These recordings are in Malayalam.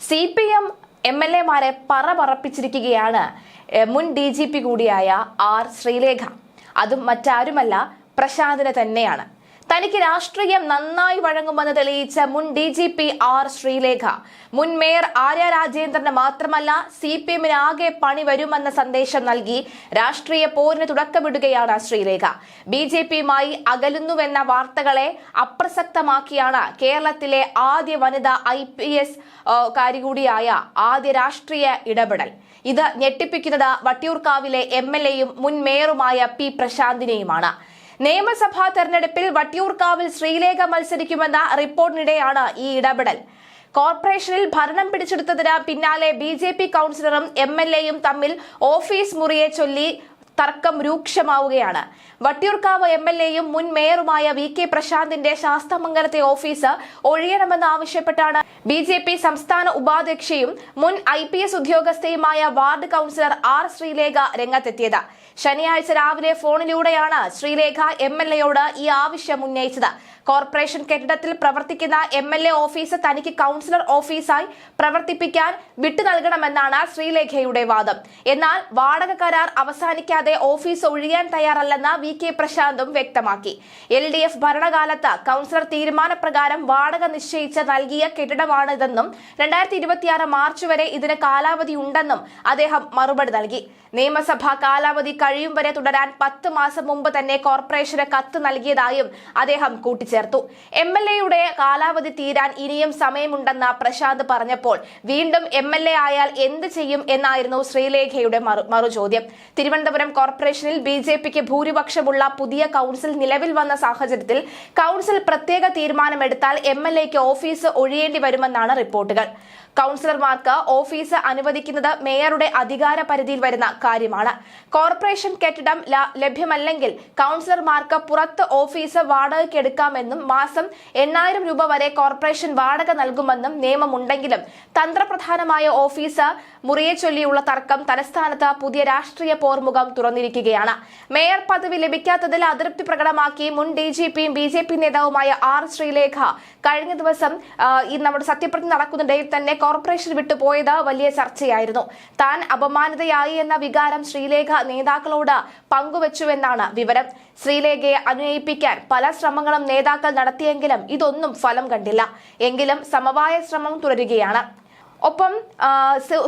CPM MLA-മാരെ പറപ്പിച്ചിരിക്കുകയാണ് മുൻ DGP കൂടിയായ ആർ ശ്രീലേഖ. അതും മറ്റാരുമല്ല, പ്രശാന്തിന് തന്നെയാണ്. തനിക്ക് രാഷ്ട്രീയം നന്നായി വഴങ്ങുമെന്ന് തെളിയിച്ച മുൻ DGP ആർ ശ്രീലേഖ മുൻ മേയർ ആര്യ രാജേന്ദ്രന് മാത്രമല്ല CPM-ന് ആകെ പണി വരുമെന്ന സന്ദേശം നൽകി രാഷ്ട്രീയ പോരിന് തുടക്കമിടുകയാണ് ശ്രീലേഖ. BJP-യുമായി അകലുന്നുവെന്ന വാർത്തകളെ അപ്രസക്തമാക്കിയാണ് കേരളത്തിലെ ആദ്യ വനിതാ IPS കാരി കൂടിയായ ആദ്യ രാഷ്ട്രീയ ഇടപെടൽ. ഇത് ഞെട്ടിപ്പിക്കുന്നത് വട്ടിയൂർക്കാവിലെ MLA-യും മുൻ മേയറുമായ P പ്രശാന്തിനെയുമാണ്. നിയമസഭാ തെരഞ്ഞെടുപ്പിൽ വട്ടിയൂർക്കാവിൽ ശ്രീലേഖ മത്സരിക്കുമെന്ന റിപ്പോർട്ടിനിടെയാണ് ഈ ഇടപെടൽ. കോർപ്പറേഷനിൽ ഭരണം പിടിച്ചെടുത്തതിന് പിന്നാലെ BJP കൗൺസിലറും MLA-യും തമ്മിൽ ഓഫീസ് മുറിയെ ചൊല്ലി തർക്കം രൂക്ഷമാവുകയാണ്. വട്ടിയൂർക്കാവ് MLA-യും മുൻ മേയറുമായ VK പ്രശാന്തിന്റെ ശാസ്തമംഗലത്തെ ഓഫീസ് ഒഴിയണമെന്ന് ആവശ്യപ്പെട്ടാണ് BJP സംസ്ഥാന ഉപാധ്യക്ഷയും മുൻ IPS ഉദ്യോഗസ്ഥയുമായ വാർഡ് കൗൺസിലർ ആർ ശ്രീലേഖ രംഗത്തെത്തിയത്. ശനിയാഴ്ച രാവിലെ ഫോണിലൂടെയാണ് ശ്രീലേഖ MLA-യോട് ഈ ആവശ്യം ഉന്നയിച്ചത്. കോർപ്പറേഷൻ കെട്ടിടത്തിൽ പ്രവർത്തിക്കുന്ന MLA ഓഫീസ് തനിക്ക് കൗൺസിലർ ഓഫീസായി പ്രവർത്തിപ്പിക്കാൻ വിട്ടു നൽകണമെന്നാണ് ശ്രീലേഖയുടെ വാദം. എന്നാൽ വാടക കരാർ അവസാനിക്കാതെ ഓഫീസ് ഒഴിയാൻ തയ്യാറല്ലെന്ന് VK പ്രശാന്തും വ്യക്തമാക്കി. LDF ഭരണകാലത്ത് കൗൺസിലർ തീരുമാനപ്രകാരം വാടക നിശ്ചയിച്ച് നൽകിയ കെട്ടിടമാണിതെന്നും 2026 മാർച്ച് വരെ ഇതിന് കാലാവധി ഉണ്ടെന്നും അദ്ദേഹം മറുപടി നൽകി. നിയമസഭാ കാലാവധി കഴിയും വരെ തുടരാൻ 10 മാസം മുമ്പ് തന്നെ കോർപ്പറേഷന് കത്ത് നൽകിയതായും അദ്ദേഹം കൂട്ടിച്ചേർത്തു. MLA-യുടെ കാലാവധി തീരാൻ ഇനിയും സമയമുണ്ടെന്ന് പ്രശാന്ത് പറഞ്ഞപ്പോൾ വീണ്ടും MLA ആയാൽ എന്ത് ചെയ്യും എന്നായിരുന്നു ശ്രീലേഖയുടെ മറുചോദ്യം. തിരുവനന്തപുരം കോർപ്പറേഷനിൽ BJP-ക്ക് ഭൂരിപക്ഷമുള്ള പുതിയ കൗൺസിൽ നിലവിൽ വന്ന സാഹചര്യത്തിൽ കൗൺസിൽ പ്രത്യേക തീരുമാനമെടുത്താൽ MLA-ക്ക് ഓഫീസ് ഒഴിയേണ്ടി വരുമെന്നാണ് റിപ്പോർട്ടുകൾ. കൗൺസിലർമാർക്ക് ഓഫീസ് അനുവദിക്കുന്നത് മേയറുടെ അധികാര പരിധിയിൽ വരുന്ന കാര്യമാണ്. കോർപ്പറേഷൻ കെട്ടിടം ലഭ്യമല്ലെങ്കിൽ കൗൺസിലർമാർക്ക് പുറത്ത് ഓഫീസ് വാടകയ്ക്കെടുക്കാമെന്നും മാസം 8,000 രൂപ വരെ കോർപ്പറേഷൻ വാടക നൽകുമെന്നും നിയമമുണ്ടെങ്കിലും തന്ത്രപ്രധാനമായ ഓഫീസ് മുറിയെ ചൊല്ലിയുള്ള തർക്കം തലസ്ഥാനത്ത് പുതിയ രാഷ്ട്രീയ പോർമുഖം തുറന്നിരിക്കുകയാണ്. മേയർ പദവി ലഭിക്കാത്തതിൽ അതൃപ്തി പ്രകടമാക്കി മുൻ DGP-യും BJP നേതാവുമായ ആർ ശ്രീലേഖ കഴിഞ്ഞ ദിവസം നമ്മുടെ സത്യപ്രതിജ്ഞ നടക്കുന്നിടയിൽ തന്നെ കോർപ്പറേഷൻ വിട്ടുപോയത് വലിയ ചർച്ചയായിരുന്നു. താൻ അപമാനിതയായി എന്ന വികാരം ശ്രീലേഖ നേതാക്കളോട് പങ്കുവച്ചുവെന്നാണ് വിവരം. ശ്രീലേഖയെ അനുനയിപ്പിക്കാൻ പല ശ്രമങ്ങളും നേതാക്കൾ നടത്തിയെങ്കിലും ഇതൊന്നും ഫലം കണ്ടില്ല. എങ്കിലും സമവായ ശ്രമം തുടരുകയാണ്. ഒപ്പം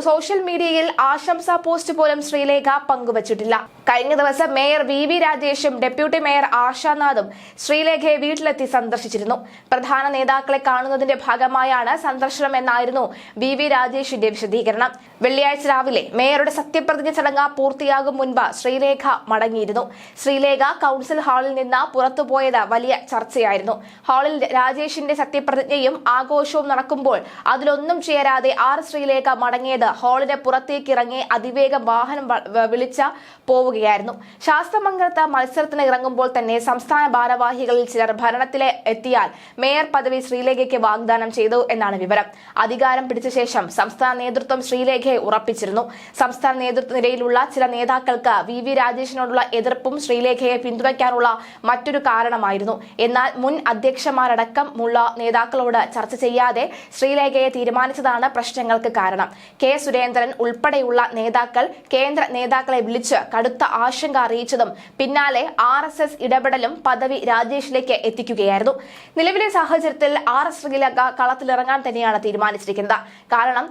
സോഷ്യൽ മീഡിയയിൽ ആശംസാ പോസ്റ്റ് പോലും ശ്രീലേഖ പങ്കുവച്ചിട്ടില്ല. കഴിഞ്ഞ ദിവസം മേയർ VV രാജേഷും ഡെപ്യൂട്ടി മേയർ ആശാനാഥും ശ്രീലേഖയെ വീട്ടിലെത്തി സന്ദർശിച്ചിരുന്നു. പ്രധാന നേതാക്കളെ കാണുന്നതിന്റെ ഭാഗമായാണ് സന്ദർശനം എന്നായിരുന്നു VV രാജേഷിന്റെ വിശദീകരണം. വെള്ളിയാഴ്ച രാവിലെ മേയറുടെ സത്യപ്രതിജ്ഞ ചടങ്ങ് പൂർത്തിയാകും മുൻപ് ശ്രീലേഖ മടങ്ങിയിരുന്നു. ശ്രീലേഖ കൗൺസിൽ ഹാളിൽ നിന്ന് പുറത്തുപോയത് വലിയ ചർച്ചയായിരുന്നു. ഹാളിൽ രാജേഷിന്റെ സത്യപ്രതിജ്ഞയും ആഘോഷവും നടക്കുമ്പോൾ അതിലൊന്നും ചേരാതെ ആർ ശ്രീലേഖ മടങ്ങിയത് ഹാളിന് പുറത്തേക്ക് ഇറങ്ങി അതിവേഗം വാഹനം വിളിച്ച പോവുകയായിരുന്നു. ശാസ്തമംഗലത്ത് മത്സരത്തിന് ഇറങ്ങുമ്പോൾ തന്നെ സംസ്ഥാന ഭാരവാഹികളിൽ ചിലർ ഭരണത്തിലെ എത്തിയാൽ മേയർ പദവി ശ്രീലേഖയ്ക്ക് വാഗ്ദാനം ചെയ്തു എന്നാണ് വിവരം. അധികാരം പിടിച്ച ശേഷം സംസ്ഥാന നേതൃത്വം ശ്രീലേഖയെ ഉറപ്പിച്ചിരുന്നു. സംസ്ഥാന നേതൃത്വനിരയിലുള്ള ചില നേതാക്കൾക്ക് VV രാജേഷിനോടുള്ള എതിർപ്പും ശ്രീലേഖയെ പിന്തുണയ്ക്കാനുള്ള മറ്റൊരു കാരണമായിരുന്നു. എന്നാൽ മുൻ അധ്യക്ഷന്മാരടക്കമുള്ള നേതാക്കളോട് ചർച്ച ചെയ്യാതെ ശ്രീലേഖയെ തീരുമാനിച്ചതാണ് പ്രശ്നങ്ങൾക്ക് കാരണം. K സുരേന്ദ്രൻ ഉൾപ്പെടെയുള്ള നേതാക്കൾ കേന്ദ്ര നേതാക്കളെ വിളിച്ച് കടുത്ത ആശങ്ക അറിയിച്ചതും പിന്നാലെ RSS ഇടപെടലും പദവി രാജേഷിലേക്ക് എത്തിക്കുകയായിരുന്നു. നിലവിലെ സാഹചര്യത്തിൽ ആർ ശ്രീലേഖ കളത്തിലിറങ്ങാൻ തന്നെയാണ് തീരുമാനിച്ചിരിക്കുന്നത്. കാരണം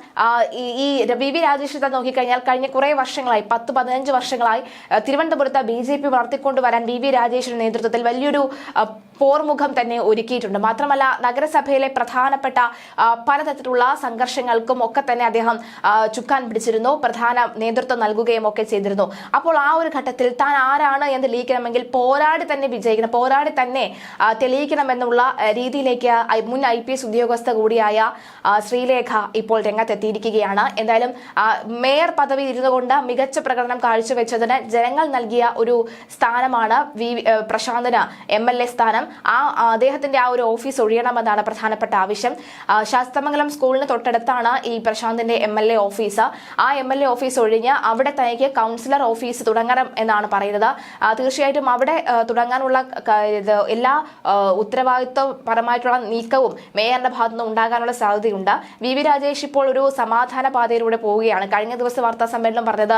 ഈ VV രാജേഷിനെ നോക്കിക്കഴിഞ്ഞാൽ കഴിഞ്ഞ കുറെ വർഷങ്ങളായി 10-15 വർഷങ്ങളായി തിരുവനന്തപുരത്ത് BJP വളർത്തിക്കൊണ്ടുവരാൻ VV രാജേഷിന്റെ നേതൃത്വത്തിൽ വലിയൊരു പോർമുഖം തന്നെ ഒരുക്കിയിട്ടുണ്ട്. മാത്രമല്ല നഗരസഭയിലെ പ്രധാനപ്പെട്ട പലതരത്തിലുള്ള സംഘർഷങ്ങൾക്കും ഒക്കെ തന്നെ അദ്ദേഹം ചുക്കാൻ പിടിച്ചിരുന്നു, പ്രധാന നേതൃത്വം നൽകുകയും ഒക്കെ ചെയ്തിരുന്നു. അപ്പോൾ ആ ഒരു ഘട്ടത്തിൽ താൻ ആരാണ് എന്ന് തെളിയിക്കണമെങ്കിൽ പോരാടി തന്നെ വിജയിക്കണം, പോരാടി തന്നെ തെളിയിക്കണമെന്നുള്ള രീതിയിലേക്ക് മുൻ IPS ഉദ്യോഗസ്ഥ കൂടിയായ ശ്രീലേഖ ഇപ്പോൾ രംഗത്തെത്തിയിരിക്കുകയാണ്. എന്തായാലും മേയർ പദവി ഇരുന്നുകൊണ്ട് മികച്ച പ്രകടനം കാഴ്ചവെച്ചതിന് ജനങ്ങൾ നൽകിയ ഒരു സ്ഥാനമാണ് പ്രശാന്തിന് MLA സ്ഥാനം. അദ്ദേഹത്തിന്റെ ആ ഒരു ഓഫീസ് ഒഴിയണമെന്നാണ് പ്രധാനപ്പെട്ട ആവശ്യം. ശാസ്തമംഗലം സ്കൂളിന് തൊട്ടടുത്താണ് ഈ പ്രശാന്തിന്റെ MLA ഓഫീസ്. ആ MLA ഓഫീസ് ഒഴിഞ്ഞ് അവിടെ തനിക്ക് കൗൺസിലർ ഓഫീസ് തുടങ്ങാൻ തുടങ്ങണം എന്നാണ് പറയുന്നത്. തീർച്ചയായിട്ടും അവിടെ തുടങ്ങാനുള്ള എല്ലാ ഉത്തരവാദിത്വപരമായിട്ടുള്ള നീക്കവും മേയറിന്റെ ഭാഗത്തുനിന്ന് ഉണ്ടാകാനുള്ള സാധ്യതയുണ്ട്. വി രാജേഷ് ഇപ്പോൾ ഒരു സമാധാന പാതയിലൂടെ പോവുകയാണ്. കഴിഞ്ഞ ദിവസം വാർത്താ സമ്മേളനം പറഞ്ഞത്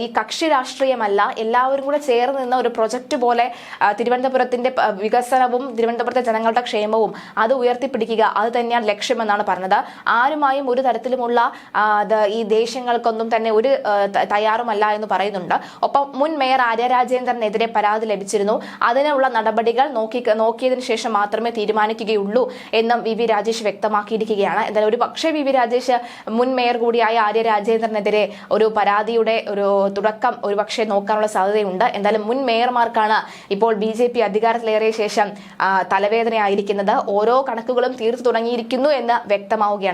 ഈ കക്ഷി രാഷ്ട്രീയമല്ല, എല്ലാവരും കൂടെ ചേർന്ന് നിന്ന ഒരു പ്രൊജക്ട് പോലെ തിരുവനന്തപുരത്തിന്റെ വികസനവും തിരുവനന്തപുരത്തെ ജനങ്ങളുടെ ക്ഷേമവും അത് ഉയർത്തിപ്പിടിക്കുക, അത് തന്നെയാണ് ലക്ഷ്യമെന്നാണ് പറഞ്ഞത്. ആരുമായും ഒരു തരത്തിലുമുള്ള ഈ ദേഷ്യങ്ങൾക്കൊന്നും തന്നെ ഒരു തയ്യാറുമല്ല എന്ന് പറയുന്നുണ്ട്. ഒപ്പം മുൻ മേയർ ആര്യ രാജേന്ദ്രനെതിരെ പരാതി ലഭിച്ചിരുന്നു. അതിനുള്ള നടപടികൾ നോക്കിയതിനു ശേഷം മാത്രമേ തീരുമാനിക്കുകയുള്ളൂ എന്നും വി രാജേഷ് വ്യക്തമാക്കിയിരിക്കുകയാണ്. എന്തായാലും ഒരു പക്ഷേ വി രാജേഷ് മുൻ മേയർ കൂടിയായ ആര്യ രാജേന്ദ്രനെതിരെ ഒരു പരാതിയുടെ ഒരു തുടക്കം ഒരു പക്ഷേ നോക്കാനുള്ള സാധ്യതയുണ്ട്. എന്തായാലും മുൻ മേയർമാർക്കാണ് ഇപ്പോൾ BJP അധികാരത്തിലേറിയ ശേഷം തലവേദനയായിരിക്കുന്നത്. ഓരോ കണക്കുകളും തീർത്തു തുടങ്ങിയിരിക്കുന്നു എന്ന് വ്യക്തമാവുകയാണ്.